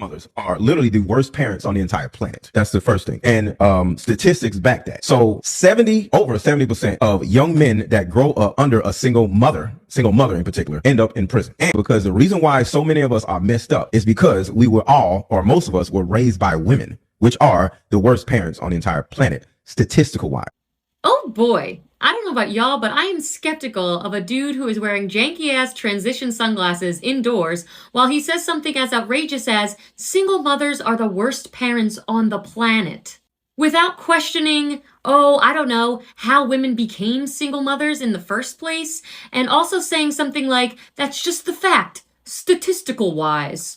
mothers are literally the worst parents on the entire planet. That's the first thing. And statistics back that. So over 70% of young men that grow up under a single mother in particular, end up in prison. And because the reason why so many of us are messed up is because we were all, or most of us were raised by women, which are the worst parents on the entire planet, statistical wise. Oh boy. I don't know about y'all, but I am skeptical of a dude who is wearing janky-ass transition sunglasses indoors while he says something as outrageous as, single mothers are the worst parents on the planet. Without questioning, I don't know, how women became single mothers in the first place, and also saying something like, that's just the fact, statistical-wise.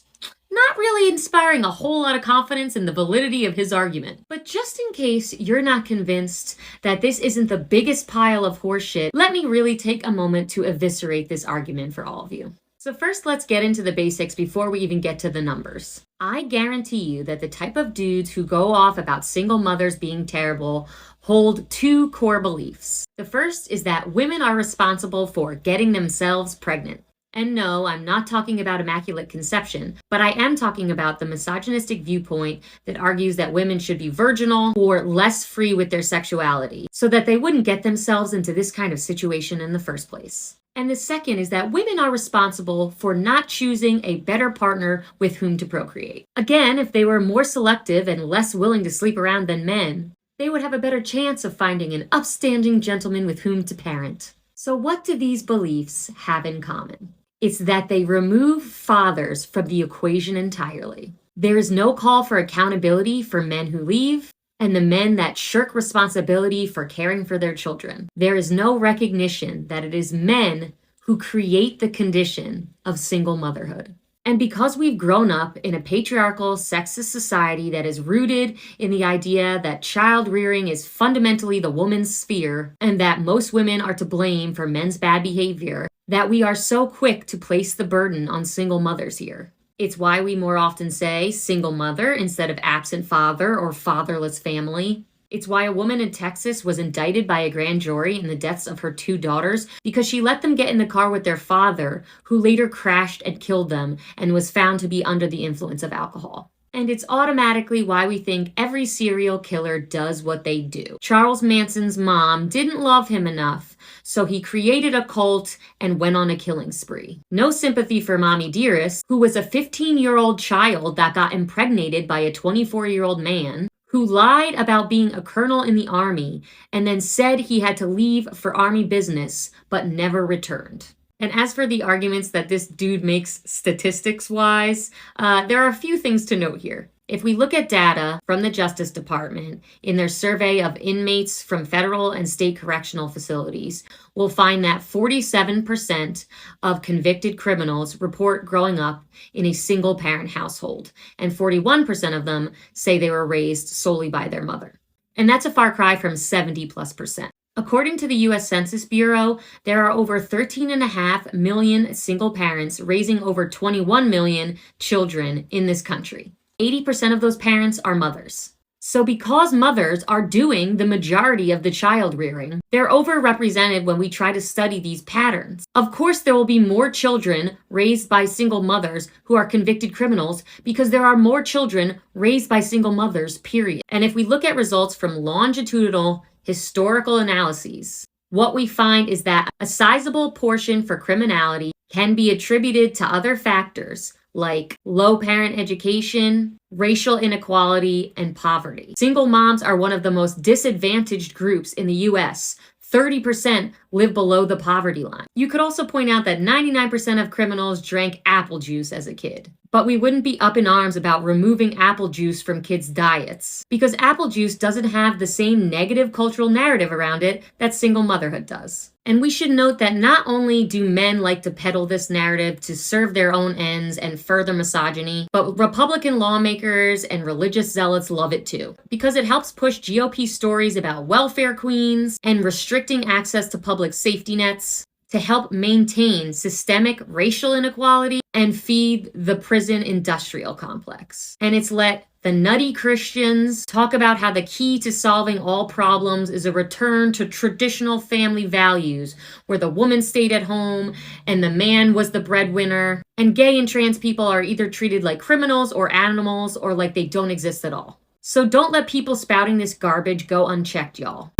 Not really inspiring a whole lot of confidence in the validity of his argument. But just in case you're not convinced that this isn't the biggest pile of horseshit, let me really take a moment to eviscerate this argument for all of you. So first, let's get into the basics before we even get to the numbers. I guarantee you that the type of dudes who go off about single mothers being terrible hold two core beliefs. The first is that women are responsible for getting themselves pregnant. And no, I'm not talking about immaculate conception, but I am talking about the misogynistic viewpoint that argues that women should be virginal or less free with their sexuality, so that they wouldn't get themselves into this kind of situation in the first place. And the second is that women are responsible for not choosing a better partner with whom to procreate. Again, if they were more selective and less willing to sleep around than men, they would have a better chance of finding an upstanding gentleman with whom to parent. So what do these beliefs have in common? It's that they remove fathers from the equation entirely. There is no call for accountability for men who leave and the men that shirk responsibility for caring for their children. There is no recognition that it is men who create the condition of single motherhood. And because we've grown up in a patriarchal, sexist society that is rooted in the idea that child rearing is fundamentally the woman's sphere and that most women are to blame for men's bad behavior, that we are so quick to place the burden on single mothers here. It's why we more often say single mother instead of absent father or fatherless family. It's why a woman in Texas was indicted by a grand jury in the deaths of her two daughters because she let them get in the car with their father, who later crashed and killed them and was found to be under the influence of alcohol. And it's automatically why we think every serial killer does what they do. Charles Manson's mom didn't love him enough, so he created a cult and went on a killing spree. No sympathy for Mommy Dearest, who was a 15-year-old child that got impregnated by a 24-year-old man, who lied about being a colonel in the army and then said he had to leave for army business but never returned. And as for the arguments that this dude makes statistics-wise, there are a few things to note here. If we look at data from the Justice Department in their survey of inmates from federal and state correctional facilities, we'll find that 47% of convicted criminals report growing up in a single-parent household, and 41% of them say they were raised solely by their mother. And that's a far cry from 70+%. According to the U.S. Census Bureau, there are over 13.5 million single parents raising over 21 million children in this country. 80% of those parents are mothers. So because mothers are doing the majority of the child rearing, they're overrepresented when we try to study these patterns. Of course, there will be more children raised by single mothers who are convicted criminals because there are more children raised by single mothers, period. And if we look at results from longitudinal historical analyses, what we find is that a sizable portion for criminality can be attributed to other factors like low parent education, racial inequality, and poverty. Single moms are one of the most disadvantaged groups in the US. 30% live below the poverty line. You could also point out that 99% of criminals drank apple juice as a kid. But we wouldn't be up in arms about removing apple juice from kids' diets, because apple juice doesn't have the same negative cultural narrative around it that single motherhood does. And we should note that not only do men like to peddle this narrative to serve their own ends and further misogyny, but Republican lawmakers and religious zealots love it too, because it helps push GOP stories about welfare queens and restricting access to public safety nets, to help maintain systemic racial inequality and feed the prison industrial complex. And it's let the nutty Christians talk about how the key to solving all problems is a return to traditional family values, where the woman stayed at home and the man was the breadwinner. And gay and trans people are either treated like criminals or animals, or like they don't exist at all. So don't let people spouting this garbage go unchecked, y'all.